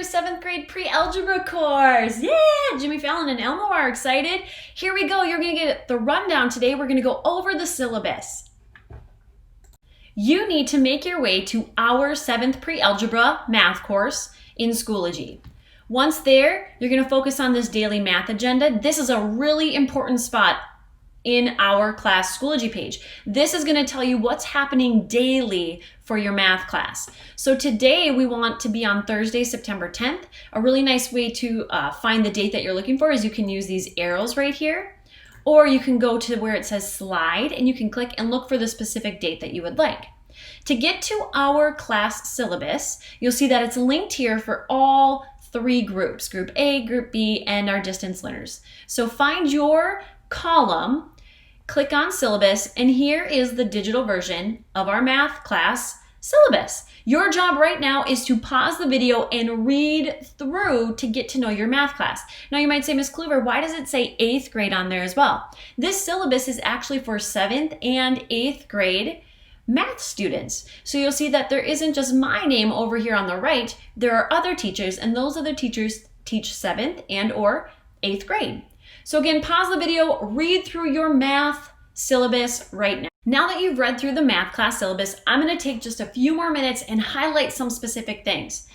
7th grade pre-algebra course. Yeah, Jimmy Fallon and Elmo are excited. Here we go. You're going to get the rundown today. We're going to go over the syllabus. You need to make your way to our 7th pre-algebra math course in Schoology. Once there, you're going to focus on this daily math agenda. This is a really important spot in our class Schoology page. This is going to tell you what's happening daily for your math class. So today we want to be on Thursday, September 10th. A really nice way to find the date that you're looking for is you can use these arrows right here, or you can go to where it says slide and you can click and look for the specific date that you would like. To get to our class syllabus, you'll see that it's linked here for all three groups, Group A, Group B, and our distance learners. So find your column, click on syllabus, and here is the digital version of our math class syllabus. Your job right now is to pause the video and read through to get to know your math class. Now you might say, Ms. Kluver, why does it say 8th grade on there as well? This syllabus is actually for 7th and 8th grade math students. So you'll see that there isn't just my name over here on the right. There are other teachers, and those other teachers teach 7th and or 8th grade. So again, pause the video, read through your math syllabus right now. Now that you've read through the math class syllabus, I'm going to take just a few more minutes and highlight some specific things.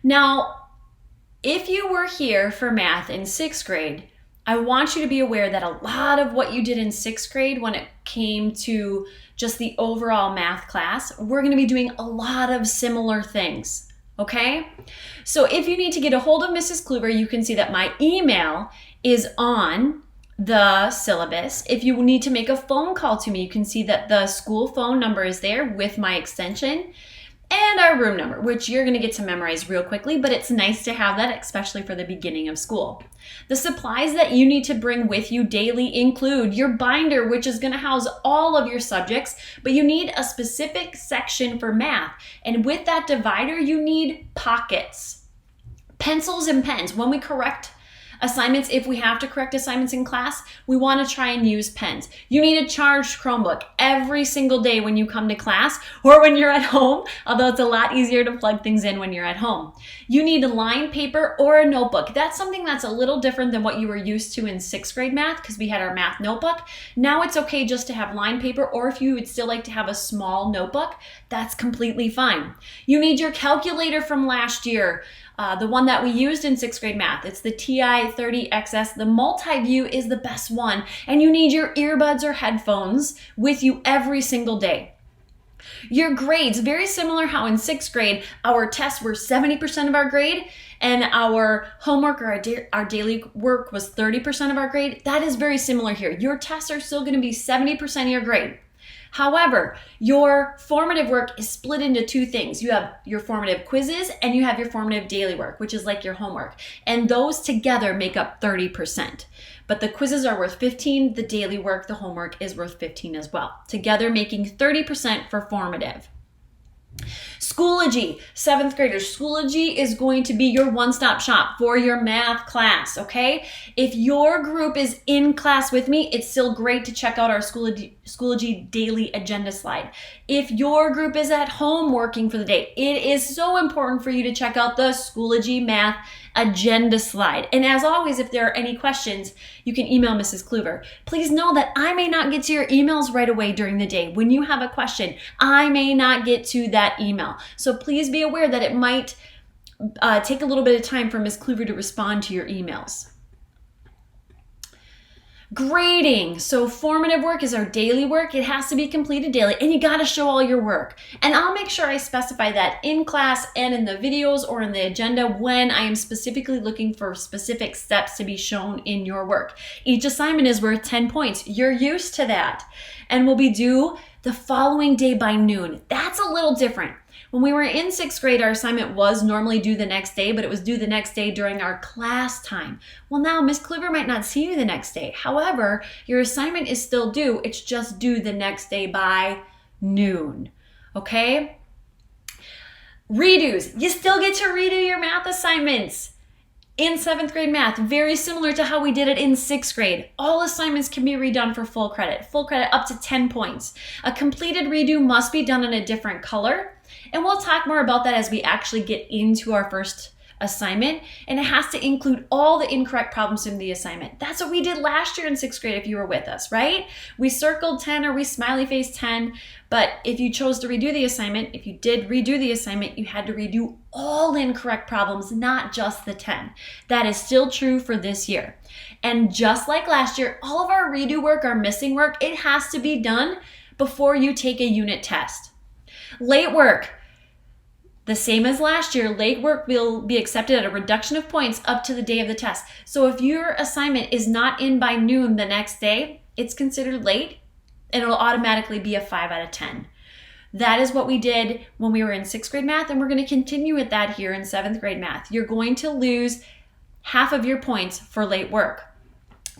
Now, if you were here for math in 6th grade, I want you to be aware that a lot of what you did in 6th grade when it came to just the overall math class, we're going to be doing a lot of similar things. Okay? So if you need to get a hold of Mrs. Kluver, you can see that my email is on the syllabus. If you need to make a phone call to me, you can see that the school phone number is there with my extension and our room number, which you're going to get to memorize real quickly, but it's nice to have that, especially for the beginning of school. The supplies that you need to bring with you daily include your binder, which is going to house all of your subjects, but you need a specific section for math. And with that divider, you need pockets, pencils and pens. When we correct assignments, if we have to correct assignments in class, we want to try and use pens. You need a charged Chromebook every single day when you come to class or when you're at home, although it's a lot easier to plug things in when you're at home. You need a lined paper or a notebook. That's something that's a little different than what you were used to in 6th grade math because we had our math notebook. Now it's okay just to have lined paper, or if you would still like to have a small notebook, that's completely fine. You need your calculator from last year. The one that we used in 6th grade math. It's the TI-30XS. The multi-view is the best one. And you need your earbuds or headphones with you every single day. Your grades, very similar how in 6th grade, our tests were 70% of our grade and our homework or our daily work was 30% of our grade. That is very similar here. Your tests are still going to be 70% of your grade. However, your formative work is split into two things. You have your formative quizzes and you have your formative daily work, which is like your homework. And those together make up 30%. But the quizzes are worth 15, the daily work, the homework is worth 15 as well. Together making 30% for formative. Schoology, 7th graders, Schoology is going to be your one-stop shop for your math class, okay? If your group is in class with me, it's still great to check out our Schoology daily agenda slide. If your group is at home working for the day, it is so important for you to check out the Schoology math agenda slide. And as always, if there are any questions, you can email Mrs. Kluver. Please know that I may not get to your emails right away during the day. When you have a question, I may not get to that email. So please be aware that it might take a little bit of time for Ms. Kluver to respond to your emails. Grading. So formative work is our daily work. It has to be completed daily and you got to show all your work. And I'll make sure I specify that in class and in the videos or in the agenda when I am specifically looking for specific steps to be shown in your work. Each assignment is worth 10 points. You're used to that and will be due the following day by noon. That's a little different. When we were in 6th grade, our assignment was normally due the next day, but it was due the next day during our class time. Well, now Ms. Kluver might not see you the next day. However, your assignment is still due. It's just due the next day by noon, okay? Redos. You still get to redo your math assignments. In 7th grade math, very similar to how we did it in 6th grade. All assignments can be redone for full credit up to 10 points. A completed redo must be done in a different color, and we'll talk more about that as we actually get into our first assignment, and it has to include all the incorrect problems in the assignment. That's what we did last year in 6th grade if you were with us, right? We circled 10 or we smiley faced 10, but if you chose to redo the assignment, if you did redo the assignment, you had to redo all incorrect problems, not just the 10. That is still true for this year. And just like last year, all of our redo work, our missing work, it has to be done before you take a unit test. Late work. The same as last year, late work will be accepted at a reduction of points up to the day of the test. So if your assignment is not in by noon the next day, it's considered late and it'll automatically be a 5 out of 10. That is what we did when we were in 6th grade math, and we're going to continue with that here in 7th grade math. You're going to lose half of your points for late work.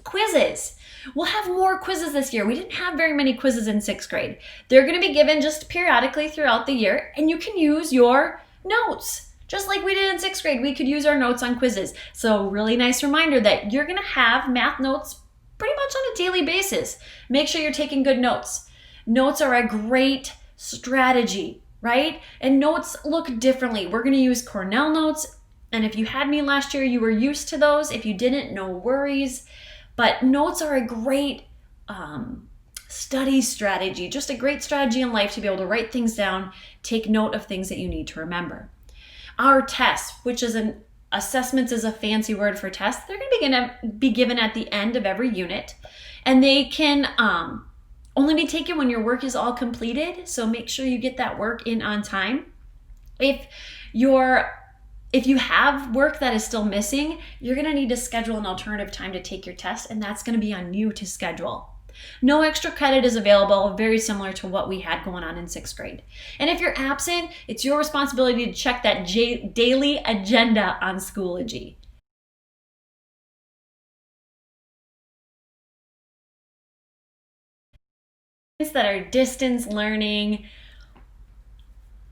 Quizzes. We'll have more quizzes this year. We didn't have very many quizzes in 6th grade. They're going to be given just periodically throughout the year, and you can use your notes. Just like we did in 6th grade, we could use our notes on quizzes. So really nice reminder that you're going to have math notes pretty much on a daily basis. Make sure you're taking good notes. Notes are a great strategy, right? And notes look differently. We're going to use Cornell notes, and if you had me last year, you were used to those. If you didn't, no worries. But notes are a great study strategy, just a great strategy in life to be able to write things down, take note of things that you need to remember. Our tests, which is assessments is a fancy word for tests, they're going to be given at the end of every unit, and they can only be taken when your work is all completed, so make sure you get that work in on time. If you have work that is still missing, you're going to need to schedule an alternative time to take your test, and that's going to be on you to schedule. No extra credit is available, very similar to what we had going on in 6th grade. And if you're absent, it's your responsibility to check that daily agenda on Schoology. That are distance learning,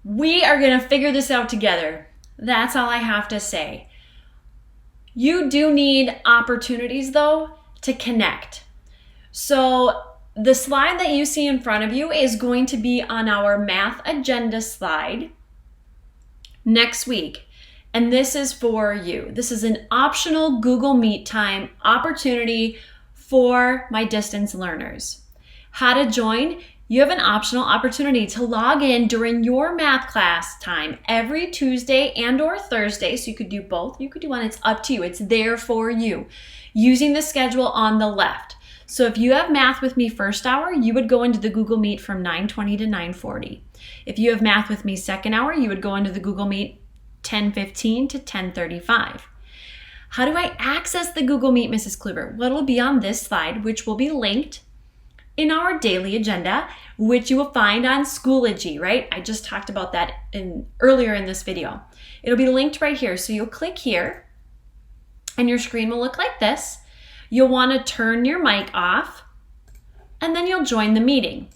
we are going to figure this out together. That's all I have to say. You do need opportunities, though, to connect. So the slide that you see in front of you is going to be on our math agenda slide next week. And this is for you. This is an optional Google Meet time opportunity for my distance learners. How to join? You have an optional opportunity to log in during your math class time every Tuesday and or Thursday. So you could do both. You could do one. It's up to you. It's there for you using the schedule on the left. So if you have math with me first hour, you would go into the Google Meet from 9:20 to 9:40. If you have math with me second hour, you would go into the Google Meet 10:15 to 10:35. How do I access the Google Meet, Mrs. Kluber? Well, it'll be on this slide, which will be linked in our daily agenda, which you will find on Schoology, right? I just talked about that earlier in this video. It'll be linked right here. So you'll click here and your screen will look like this. You'll want to turn your mic off and then you'll join the meeting.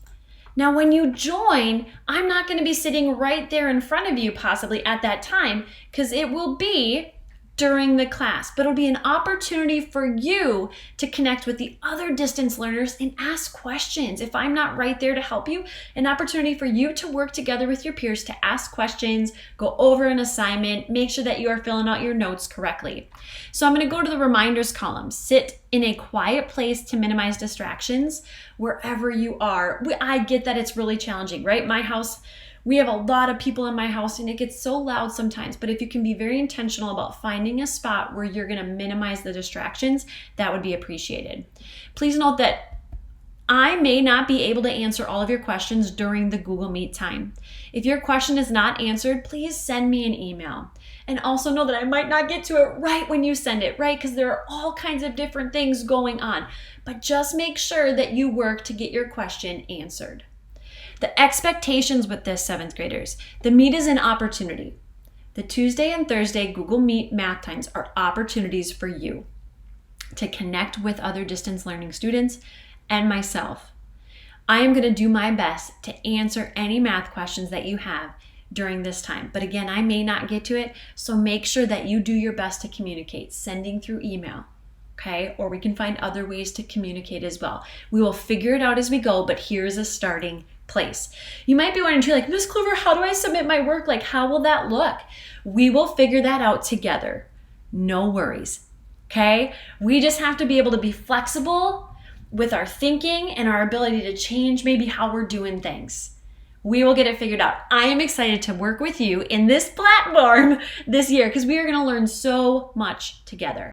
Now, when you join, I'm not going to be sitting right there in front of you possibly at that time because it will be during the class, but it'll be an opportunity for you to connect with the other distance learners and ask questions. If I'm not right there to help you, an opportunity for you to work together with your peers to ask questions, go over an assignment, make sure that you are filling out your notes correctly. So I'm going to go to the reminders column. Sit in a quiet place to minimize distractions wherever you are. I get that it's really challenging, right? My house, we have a lot of people in my house and it gets so loud sometimes, but if you can be very intentional about finding a spot where you're going to minimize the distractions, that would be appreciated. Please note that I may not be able to answer all of your questions during the Google Meet time. If your question is not answered, please send me an email. And also know that I might not get to it right when you send it, right? Because there are all kinds of different things going on. But just make sure that you work to get your question answered. The expectations with this 7th graders. The Meet is an opportunity. The Tuesday and Thursday Google Meet math times are opportunities for you to connect with other distance learning students and myself. I am going to do my best to answer any math questions that you have during this time. But again, I may not get to it, so make sure that you do your best to communicate, sending through email. Okay, or we can find other ways to communicate as well. We will figure it out as we go, but here's a starting place. You might be wondering too, like, Miss Clover, how do I submit my work? Like, how will that look? We will figure that out together. No worries, okay? We just have to be able to be flexible with our thinking and our ability to change maybe how we're doing things. We will get it figured out. I am excited to work with you in this platform this year because we are going to learn so much together.